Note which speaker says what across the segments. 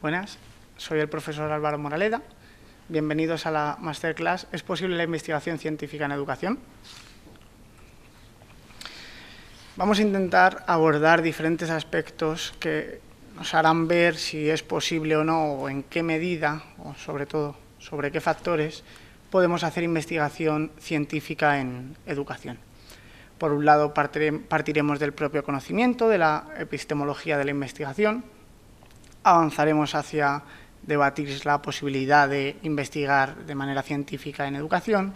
Speaker 1: Buenas, soy el profesor Álvaro Moraleda. Bienvenidos a la Masterclass ¿Es posible la investigación científica en educación? Vamos a intentar abordar diferentes aspectos que nos harán ver si es posible o no, o en qué medida, o sobre todo, sobre qué factores podemos hacer investigación científica en educación. Por un lado, partiremos del propio conocimiento, de la epistemología de la investigación. Avanzaremos hacia debatir la posibilidad de investigar de manera científica en educación.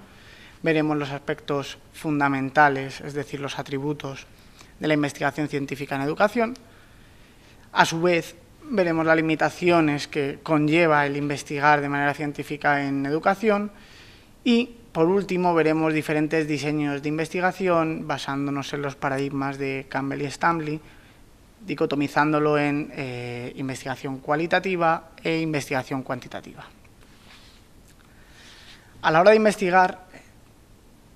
Speaker 1: Veremos los aspectos fundamentales, es decir, los atributos de la investigación científica en educación. A su vez, veremos las limitaciones que conlleva el investigar de manera científica en educación. Y, por último, veremos diferentes diseños de investigación basándonos en los paradigmas de Campbell y Stanley, dicotomizándolo en investigación cualitativa e investigación cuantitativa. A la hora de investigar,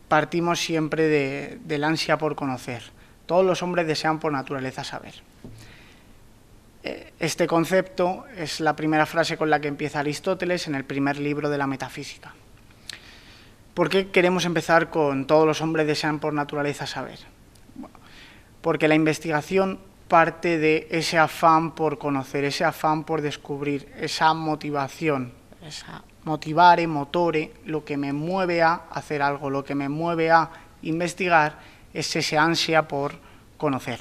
Speaker 1: partimos siempre del ansia por conocer. Todos los hombres desean por naturaleza saber. Este concepto es la primera frase con la que empieza Aristóteles en el primer libro de la Metafísica. ¿Por qué queremos empezar con todos los hombres desean por naturaleza saber? Bueno, porque la investigación parte de ese afán por conocer, ese afán por descubrir, esa motivación, esa motivare, motore, lo que me mueve a hacer algo, lo que me mueve a investigar, es ese ansia por conocer.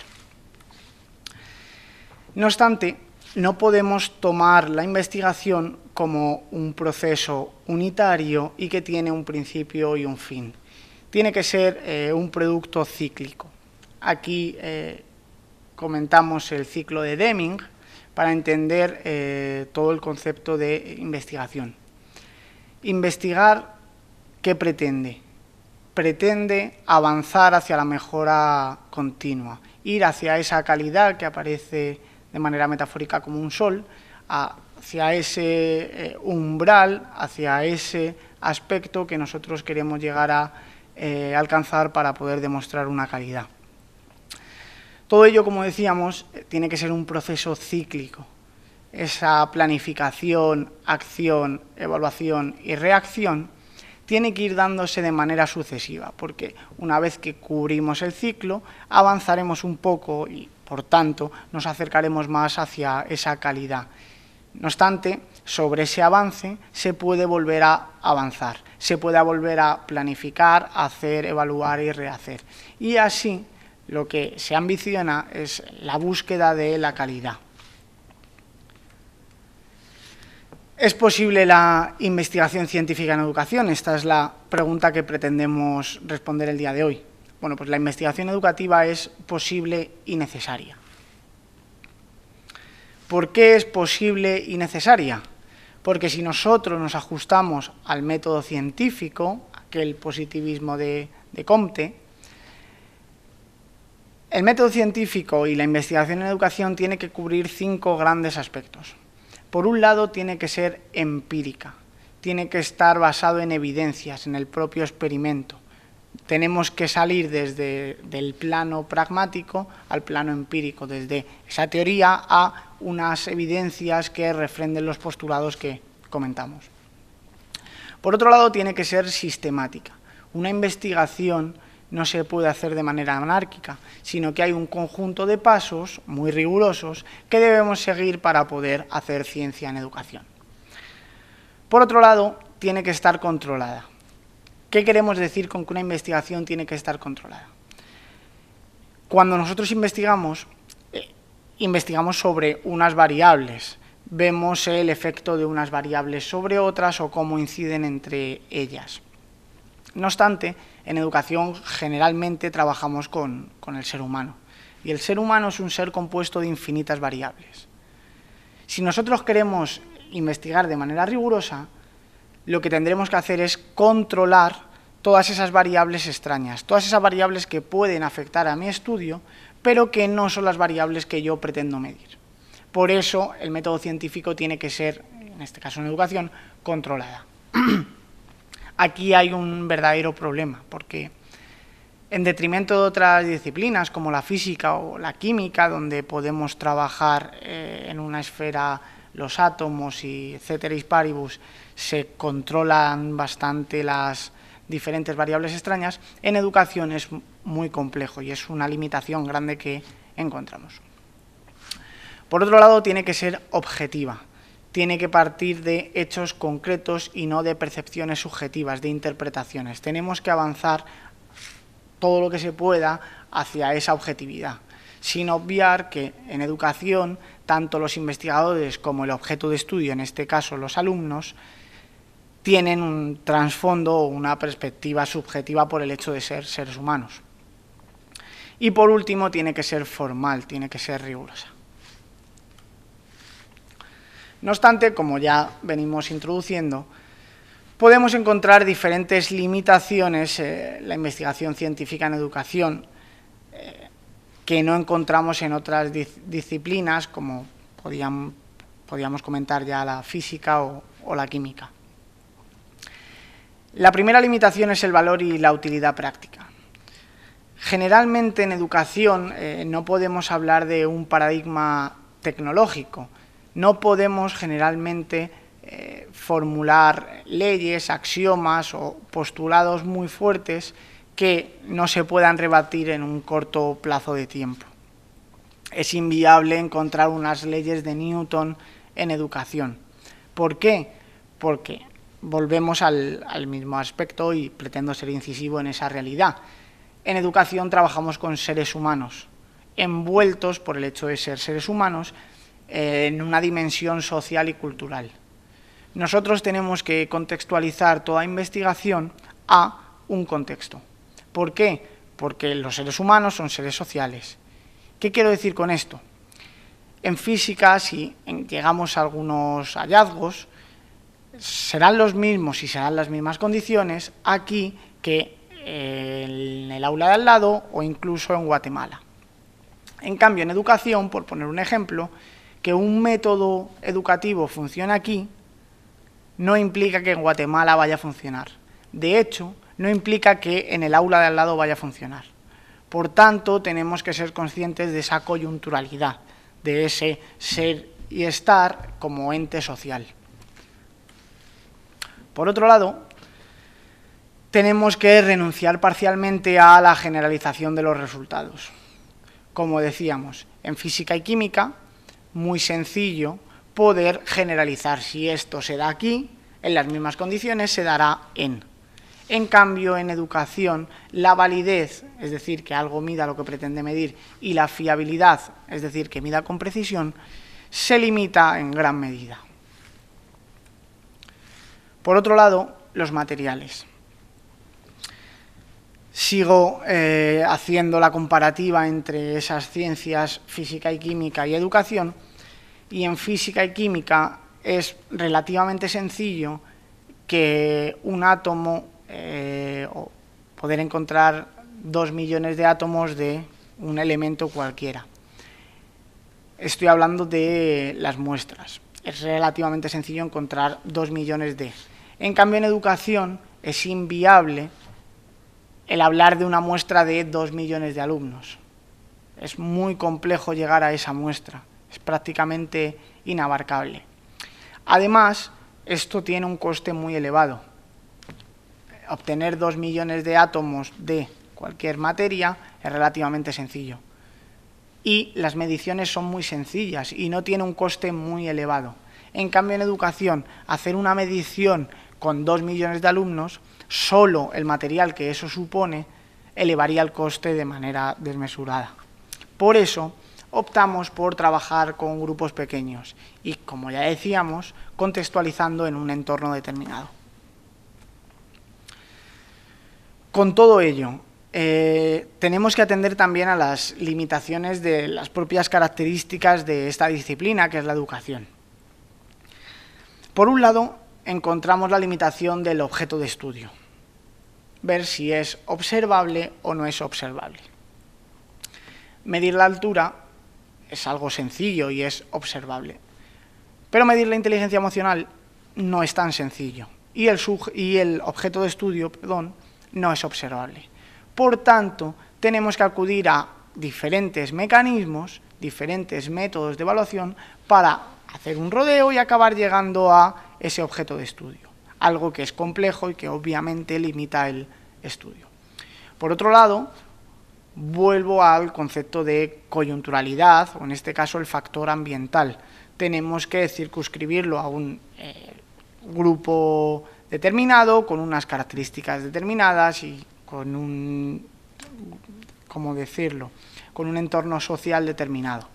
Speaker 1: No obstante, no podemos tomar la investigación como un proceso unitario y que tiene un principio y un fin. Tiene que ser un producto cíclico. Aquí comentamos el ciclo de Deming para entender todo el concepto de investigación. Investigar, ¿qué pretende? Pretende avanzar hacia la mejora continua, ir hacia esa calidad que aparece de manera metafórica como un sol, hacia ese umbral, hacia ese aspecto que nosotros queremos llegar a alcanzar para poder demostrar una calidad. Todo ello, como decíamos, tiene que ser un proceso cíclico. Esa planificación, acción, evaluación y reacción tiene que ir dándose de manera sucesiva, porque una vez que cubrimos el ciclo, avanzaremos un poco y, por tanto, nos acercaremos más hacia esa calidad. No obstante, sobre ese avance se puede volver a avanzar, se puede volver a planificar, hacer, evaluar y rehacer. Y así, lo que se ambiciona es la búsqueda de la calidad. ¿Es posible la investigación científica en educación? Esta es la pregunta que pretendemos responder el día de hoy. Bueno, pues la investigación educativa es posible y necesaria. ¿Por qué es posible y necesaria? Porque si nosotros nos ajustamos al método científico, aquel positivismo de Comte, el método científico y la investigación en educación tiene que cubrir 5 grandes aspectos. Por un lado, tiene que ser empírica, tiene que estar basado en evidencias, en el propio experimento. Tenemos que salir desde el plano pragmático al plano empírico, desde esa teoría a unas evidencias que refrenden los postulados que comentamos. Por otro lado, tiene que ser sistemática. Una investigación no se puede hacer de manera anárquica, sino que hay un conjunto de pasos muy rigurosos que debemos seguir para poder hacer ciencia en educación. Por otro lado, tiene que estar controlada. ¿Qué queremos decir con que una investigación tiene que estar controlada? Cuando nosotros investigamos sobre unas variables, vemos el efecto de unas variables sobre otras o cómo inciden entre ellas. No obstante, en educación generalmente trabajamos con el ser humano, y el ser humano es un ser compuesto de infinitas variables. Si nosotros queremos investigar de manera rigurosa, lo que tendremos que hacer es controlar todas esas variables extrañas, todas esas variables que pueden afectar a mi estudio, pero que no son las variables que yo pretendo medir. Por eso, el método científico tiene que ser, en este caso en educación, controlada. Aquí hay un verdadero problema, porque en detrimento de otras disciplinas como la física o la química, donde podemos trabajar en una esfera los átomos y ceteris paribus se controlan bastante las diferentes variables extrañas, en educación es muy complejo y es una limitación grande que encontramos. Por otro lado, tiene que ser objetiva, tiene que partir de hechos concretos y no de percepciones subjetivas, de interpretaciones. Tenemos que avanzar todo lo que se pueda hacia esa objetividad, sin obviar que en educación, tanto los investigadores como el objeto de estudio, en este caso los alumnos, tienen un trasfondo o una perspectiva subjetiva por el hecho de ser seres humanos. Y por último, tiene que ser formal, tiene que ser rigurosa. No obstante, como ya venimos introduciendo, podemos encontrar diferentes limitaciones en la investigación científica en educación que no encontramos en otras disciplinas, como podíamos comentar ya la física o la química. La primera limitación es el valor y la utilidad práctica. Generalmente en educación no podemos hablar de un paradigma tecnológico, no podemos generalmente formular leyes, axiomas o postulados muy fuertes que no se puedan rebatir en un corto plazo de tiempo. Es inviable encontrar unas leyes de Newton en educación. ¿Por qué? Porque volvemos al mismo aspecto y pretendo ser incisivo en esa realidad. En educación trabajamos con seres humanos, envueltos por el hecho de ser seres humanos en una dimensión social y cultural. Nosotros tenemos que contextualizar toda investigación a un contexto. ¿Por qué? Porque los seres humanos son seres sociales. ¿Qué quiero decir con esto? En física, si llegamos a algunos hallazgos, serán los mismos y serán las mismas condiciones aquí que en el aula de al lado o incluso en Guatemala. En cambio, en educación, por poner un ejemplo, que un método educativo funcione aquí no implica que en Guatemala vaya a funcionar. De hecho, no implica que en el aula de al lado vaya a funcionar. Por tanto, tenemos que ser conscientes de esa coyunturalidad, de ese ser y estar como ente social. Por otro lado, tenemos que renunciar parcialmente a la generalización de los resultados. Como decíamos, en física y química, muy sencillo poder generalizar. Si esto se da aquí, en las mismas condiciones, se dará en. En cambio, en educación, la validez, es decir, que algo mida lo que pretende medir, y la fiabilidad, es decir, que mida con precisión, se limita en gran medida. Por otro lado, los materiales. Sigo haciendo la comparativa entre esas ciencias, física y química y educación, y en física y química es relativamente sencillo que un átomo, o poder encontrar 2 millones de átomos de un elemento cualquiera. Estoy hablando de las muestras. Es relativamente sencillo encontrar 2 millones de. En cambio, en educación es inviable el hablar de una muestra de 2 millones de alumnos. Es muy complejo llegar a esa muestra, es prácticamente inabarcable. Además, esto tiene un coste muy elevado. Obtener 2 millones de átomos de cualquier materia es relativamente sencillo. Y las mediciones son muy sencillas y no tiene un coste muy elevado. En cambio, en educación, hacer una medición con 2 millones de alumnos, solo el material que eso supone elevaría el coste de manera desmesurada. Por eso, optamos por trabajar con grupos pequeños y, como ya decíamos, contextualizando en un entorno determinado. Con todo ello, tenemos que atender también a las limitaciones de las propias características de esta disciplina, que es la educación. Por un lado, encontramos la limitación del objeto de estudio, ver si es observable o no es observable. Medir la altura es algo sencillo y es observable, pero medir la inteligencia emocional no es tan sencillo y el objeto de estudio, no es observable. Por tanto, tenemos que acudir a diferentes mecanismos, diferentes métodos de evaluación para hacer un rodeo y acabar llegando a ese objeto de estudio, algo que es complejo y que obviamente limita el estudio. Por otro lado, vuelvo al concepto de coyunturalidad, o en este caso el factor ambiental. Tenemos que circunscribirlo a un grupo determinado, con unas características determinadas y con un, ¿cómo decirlo?, con un entorno social determinado.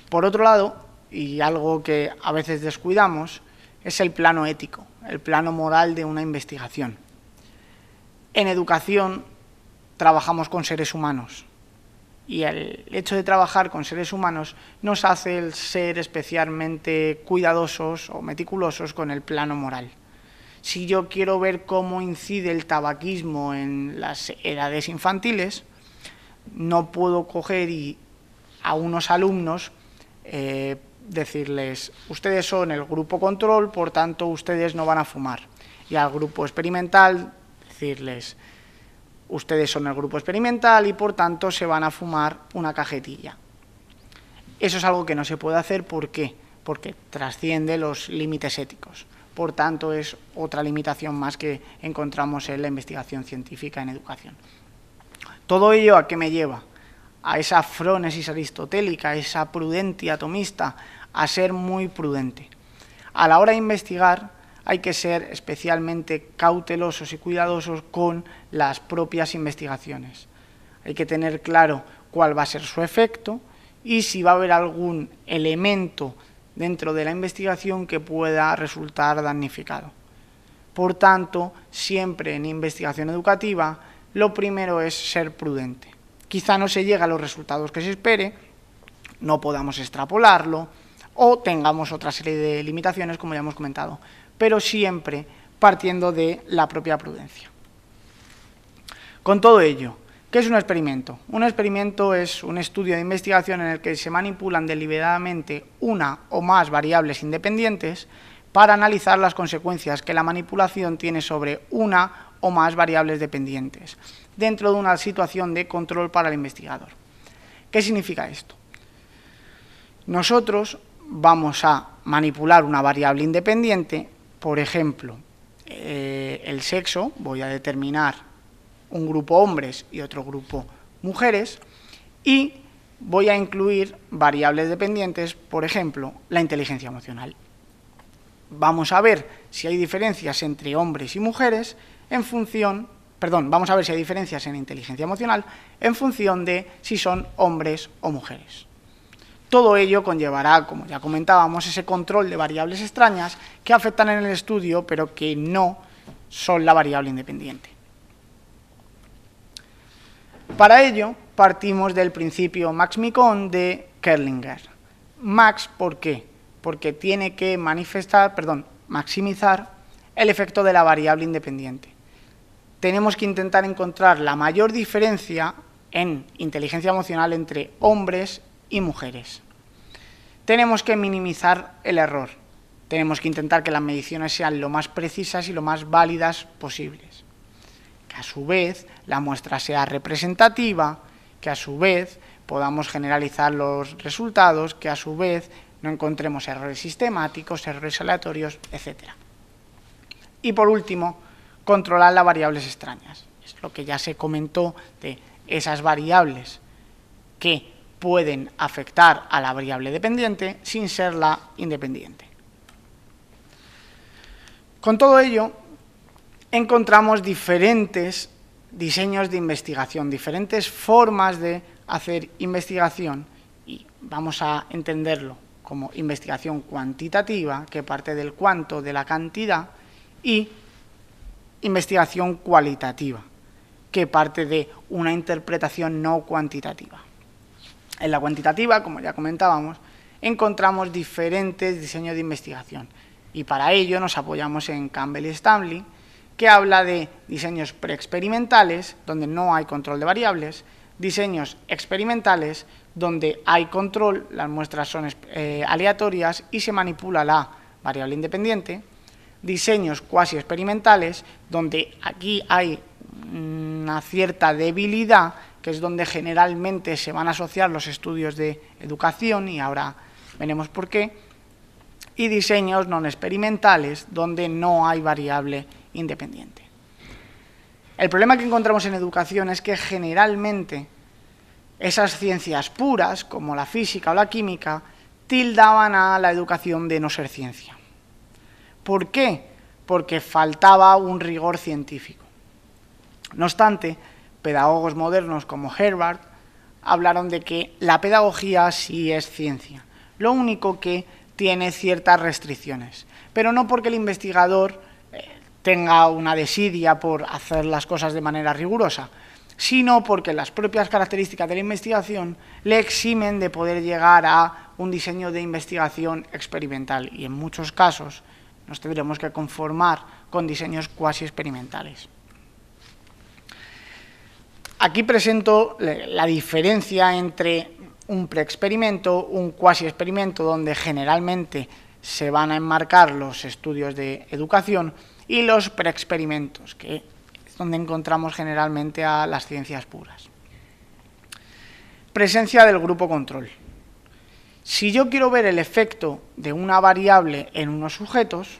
Speaker 1: Por otro lado, y algo que a veces descuidamos, es el plano ético, el plano moral de una investigación. En educación trabajamos con seres humanos y el hecho de trabajar con seres humanos nos hace el ser especialmente cuidadosos o meticulosos con el plano moral. Si yo quiero ver cómo incide el tabaquismo en las edades infantiles, no puedo coger y a unos alumnos decirles, ustedes son el grupo control, por tanto ustedes no van a fumar. Y al grupo experimental decirles, ustedes son el grupo experimental y por tanto se van a fumar una cajetilla. Eso es algo que no se puede hacer, ¿por qué? Porque trasciende los límites éticos. Por tanto, es otra limitación más que encontramos en la investigación científica en educación. ¿Todo ello a qué me lleva? A esa frónesis aristotélica, esa prudentia atomista, a ser muy prudente. A la hora de investigar hay que ser especialmente cautelosos y cuidadosos con las propias investigaciones. Hay que tener claro cuál va a ser su efecto y si va a haber algún elemento dentro de la investigación que pueda resultar damnificado. Por tanto, siempre en investigación educativa, lo primero es ser prudente. Quizá no se llegue a los resultados que se espere, no podamos extrapolarlo o tengamos otra serie de limitaciones, como ya hemos comentado, pero siempre partiendo de la propia prudencia. Con todo ello, ¿qué es un experimento? Un experimento es un estudio de investigación en el que se manipulan deliberadamente una o más variables independientes para analizar las consecuencias que la manipulación tiene sobre una o más variables dependientes, dentro de una situación de control para el investigador. ¿Qué significa esto? Nosotros vamos a manipular una variable independiente, por ejemplo, el sexo, voy a determinar un grupo hombres y otro grupo mujeres, y voy a incluir variables dependientes, por ejemplo, la inteligencia emocional. Vamos a ver si hay diferencias entre hombres y mujeres vamos a ver si hay diferencias en inteligencia emocional en función de si son hombres o mujeres. Todo ello conllevará, como ya comentábamos, ese control de variables extrañas que afectan en el estudio, pero que no son la variable independiente. Para ello, partimos del principio Max-Mikon de Kerlinger. Max, ¿por qué? Porque tiene que maximizar el efecto de la variable independiente. Tenemos que intentar encontrar la mayor diferencia en inteligencia emocional entre hombres y mujeres. Tenemos que minimizar el error. Tenemos que intentar que las mediciones sean lo más precisas y lo más válidas posibles. Que a su vez la muestra sea representativa, que a su vez podamos generalizar los resultados, que a su vez no encontremos errores sistemáticos, errores aleatorios, etc. Y por último, controlar las variables extrañas. Es lo que ya se comentó de esas variables que pueden afectar a la variable dependiente sin ser la independiente. Con todo ello, encontramos diferentes diseños de investigación, diferentes formas de hacer investigación y vamos a entenderlo como investigación cuantitativa, que parte del cuánto, de la cantidad, y investigación cualitativa, que parte de una interpretación no cuantitativa. En la cuantitativa, como ya comentábamos, encontramos diferentes diseños de investigación y para ello nos apoyamos en Campbell y Stanley, que habla de diseños preexperimentales, donde no hay control de variables, diseños experimentales, donde hay control, las muestras son aleatorias y se manipula la variable independiente, diseños cuasi experimentales, donde aquí hay una cierta debilidad, que es donde generalmente se van a asociar los estudios de educación, y ahora veremos por qué, y diseños no experimentales donde no hay variable independiente. El problema que encontramos en educación es que generalmente esas ciencias puras, como la física o la química, tildaban a la educación de no ser ciencia. ¿Por qué? Porque faltaba un rigor científico. No obstante, pedagogos modernos como Herbart hablaron de que la pedagogía sí es ciencia, lo único que tiene ciertas restricciones, pero no porque el investigador tenga una desidia por hacer las cosas de manera rigurosa, sino porque las propias características de la investigación le eximen de poder llegar a un diseño de investigación experimental, y en muchos casos nos tendremos que conformar con diseños cuasi experimentales. Aquí presento la diferencia entre un preexperimento, un cuasi experimento, donde generalmente se van a enmarcar los estudios de educación, y los preexperimentos, que es donde encontramos generalmente a las ciencias puras. Presencia del grupo control. Si yo quiero ver el efecto de una variable en unos sujetos,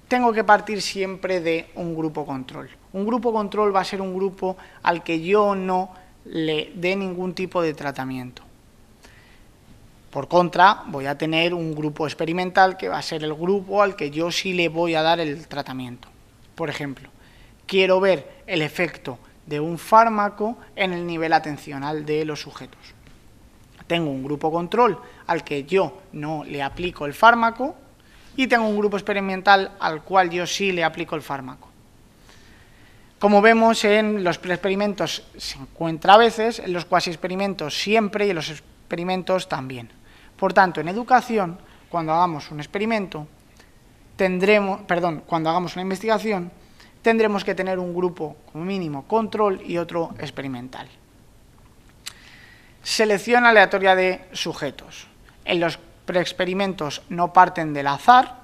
Speaker 1: tengo que partir siempre de un grupo control. Un grupo control va a ser un grupo al que yo no le dé ningún tipo de tratamiento. Por contra, voy a tener un grupo experimental que va a ser el grupo al que yo sí le voy a dar el tratamiento. Por ejemplo, quiero ver el efecto de un fármaco en el nivel atencional de los sujetos. Tengo un grupo control al que yo no le aplico el fármaco y tengo un grupo experimental al cual yo sí le aplico el fármaco. Como vemos, en los preexperimentos se encuentra a veces, en los cuasi experimentos siempre y en los experimentos también. Por tanto, en educación, cuando hagamos un experimento, cuando hagamos una investigación, tendremos que tener un grupo como mínimo control y otro experimental. Selección aleatoria de sujetos. En los preexperimentos no parten del azar,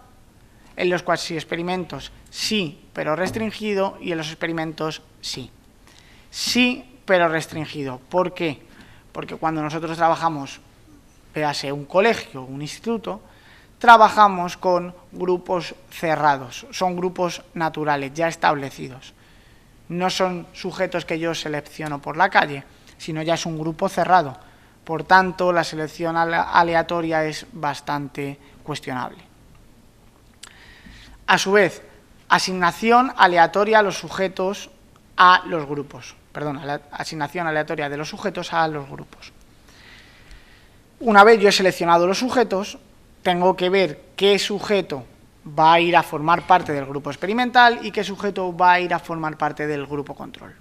Speaker 1: en los cuasi experimentos sí, pero restringido, y en los experimentos sí. Sí, pero restringido. ¿Por qué? Porque cuando nosotros trabajamos, véase un colegio, un instituto, trabajamos con grupos cerrados, son grupos naturales, ya establecidos. No son sujetos que yo selecciono por la calle, sino ya es un grupo cerrado. Por tanto, la selección aleatoria es bastante cuestionable. A su vez, asignación aleatoria a los sujetos a los grupos. Asignación aleatoria de los sujetos a los grupos. Una vez yo he seleccionado los sujetos, tengo que ver qué sujeto va a ir a formar parte del grupo experimental y qué sujeto va a ir a formar parte del grupo control.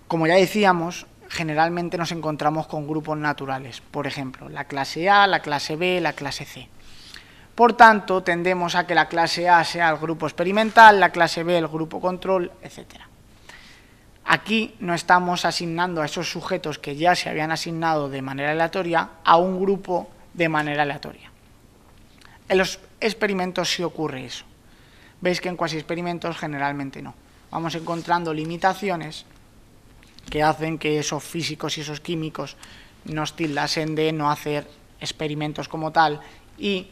Speaker 1: Como ya decíamos, generalmente nos encontramos con grupos naturales, por ejemplo, la clase A, la clase B, la clase C. Por tanto, tendemos a que la clase A sea el grupo experimental, la clase B el grupo control, etc. Aquí no estamos asignando a esos sujetos que ya se habían asignado de manera aleatoria a un grupo de manera aleatoria. En los experimentos sí ocurre eso. Veis que en cuasi experimentos generalmente no. Vamos encontrando limitaciones que hacen que esos físicos y esos químicos nos tildasen de no hacer experimentos como tal y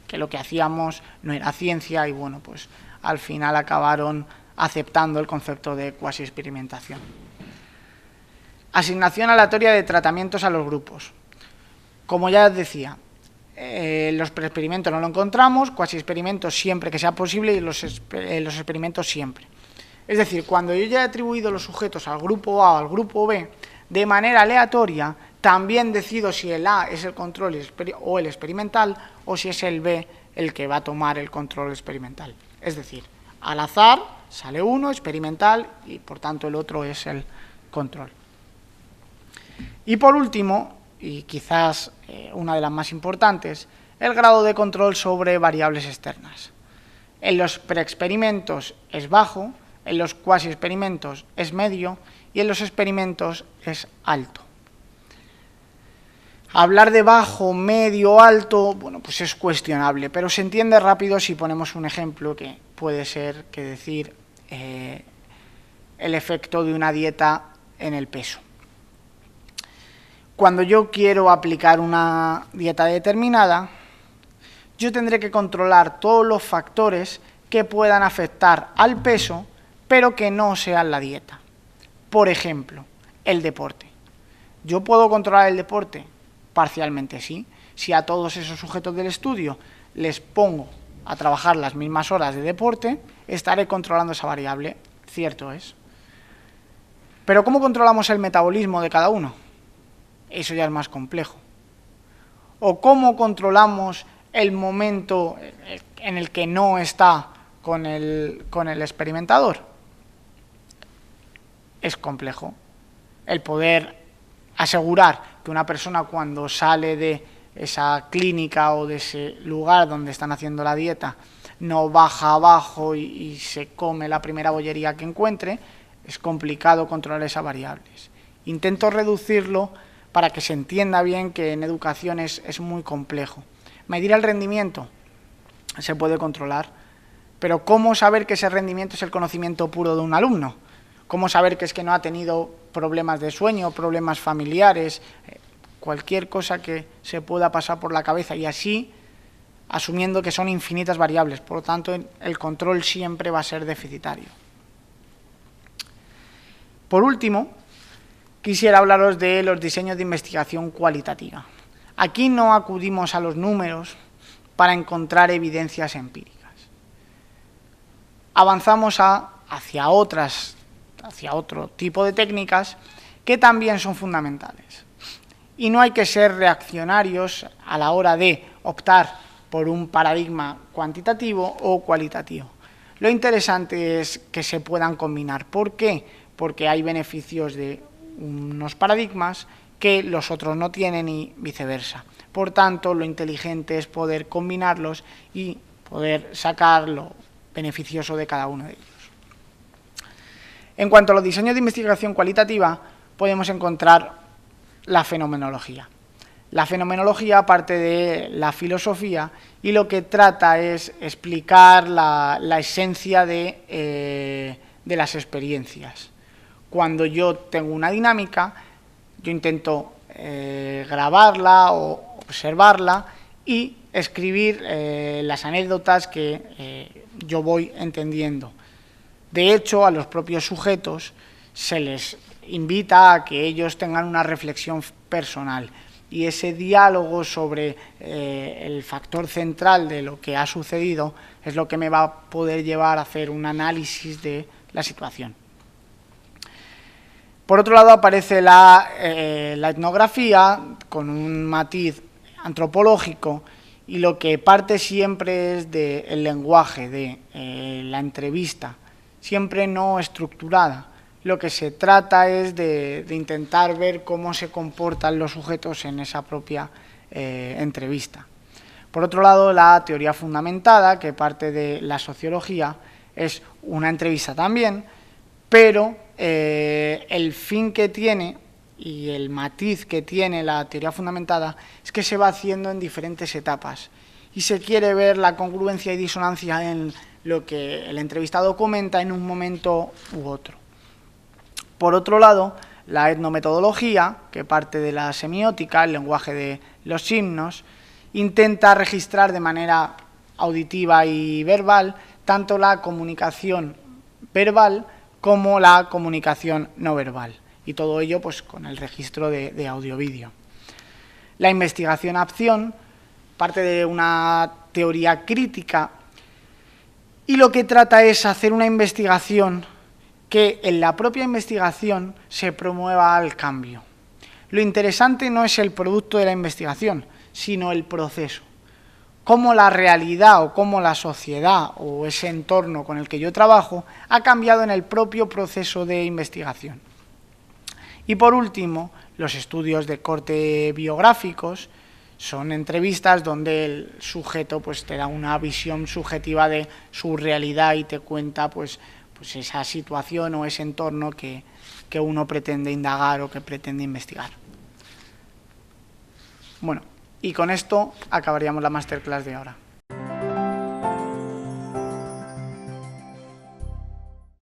Speaker 1: que lo que hacíamos no era ciencia y bueno, pues al final acabaron aceptando el concepto de cuasi experimentación. Asignación aleatoria de tratamientos a los grupos. Como ya os decía, los preexperimentos no lo encontramos, cuasi experimentos siempre que sea posible y los experimentos siempre. Es decir, cuando yo ya he atribuido los sujetos al grupo A o al grupo B de manera aleatoria, también decido si el A es el control o el experimental o si es el B el que va a tomar el control experimental. Es decir, al azar sale uno, experimental, y por tanto el otro es el control. Y por último, y quizás una de las más importantes, el grado de control sobre variables externas. En los preexperimentos es bajo, en los cuasi experimentos es medio y en los experimentos es alto. Hablar de bajo, medio, alto, bueno, pues es cuestionable, pero se entiende rápido si ponemos un ejemplo que puede ser que decir el efecto de una dieta en el peso. cuando yo quiero aplicar una dieta determinada, yo tendré que controlar todos los factores que puedan afectar al peso, pero que no sean la dieta. Por ejemplo, el deporte. ¿Yo puedo controlar el deporte? Parcialmente sí. Si a todos esos sujetos del estudio les pongo a trabajar las mismas horas de deporte, estaré controlando esa variable, cierto es. Pero ¿cómo controlamos el metabolismo de cada uno? Eso ya es más complejo. ¿O cómo controlamos el momento en el que no está con el experimentador? Es complejo. El poder asegurar que una persona cuando sale de esa clínica o de ese lugar donde están haciendo la dieta no baja abajo y se come la primera bollería que encuentre, es complicado controlar esas variables. Intento reducirlo para que se entienda bien que en educación es muy complejo. Medir el rendimiento se puede controlar, pero ¿cómo saber que ese rendimiento es el conocimiento puro de un alumno? ¿Cómo saber que es que no ha tenido problemas de sueño, problemas familiares, cualquier cosa que se pueda pasar por la cabeza? Y así, asumiendo que son infinitas variables, por lo tanto, el control siempre va a ser deficitario. Por último, quisiera hablaros de los diseños de investigación cualitativa. Aquí no acudimos a los números para encontrar evidencias empíricas. Avanzamos hacia otro tipo de técnicas que también son fundamentales. Y no hay que ser reaccionarios a la hora de optar por un paradigma cuantitativo o cualitativo. Lo interesante es que se puedan combinar. ¿Por qué? Porque hay beneficios de unos paradigmas que los otros no tienen y viceversa. Por tanto, lo inteligente es poder combinarlos y poder sacar lo beneficioso de cada uno de ellos. En cuanto a los diseños de investigación cualitativa, podemos encontrar la fenomenología. La fenomenología parte de la filosofía y lo que trata es explicar la esencia de las experiencias. Cuando yo tengo una dinámica, yo intento grabarla o observarla y escribir las anécdotas que yo voy entendiendo. De hecho, a los propios sujetos se les invita a que ellos tengan una reflexión personal y ese diálogo sobre el factor central de lo que ha sucedido es lo que me va a poder llevar a hacer un análisis de la situación. Por otro lado aparece la etnografía con un matiz antropológico y lo que parte siempre es del lenguaje, de la entrevista, siempre no estructurada. Lo que se trata es de intentar ver cómo se comportan los sujetos en esa propia entrevista. Por otro lado, la teoría fundamentada, que parte de la sociología, es una entrevista también, pero el fin que tiene y el matiz que tiene la teoría fundamentada es que se va haciendo en diferentes etapas y se quiere ver la congruencia y disonancia en lo que el entrevistado comenta en un momento u otro. Por otro lado, la etnometodología, que parte de la semiótica, el lenguaje de los signos, intenta registrar de manera auditiva y verbal tanto la comunicación verbal como la comunicación no verbal, y todo ello pues con el registro de audio-vídeo. La investigación-acción parte de una teoría crítica y lo que trata es hacer una investigación que en la propia investigación se promueva el cambio. Lo interesante no es el producto de la investigación, sino el proceso. Cómo la realidad o cómo la sociedad o ese entorno con el que yo trabajo ha cambiado en el propio proceso de investigación. Y por último, los estudios de corte biográficos son entrevistas donde el sujeto pues, te da una visión subjetiva de su realidad y te cuenta pues esa situación o ese entorno que uno pretende indagar o que pretende investigar. Bueno, y con esto acabaríamos la masterclass de ahora.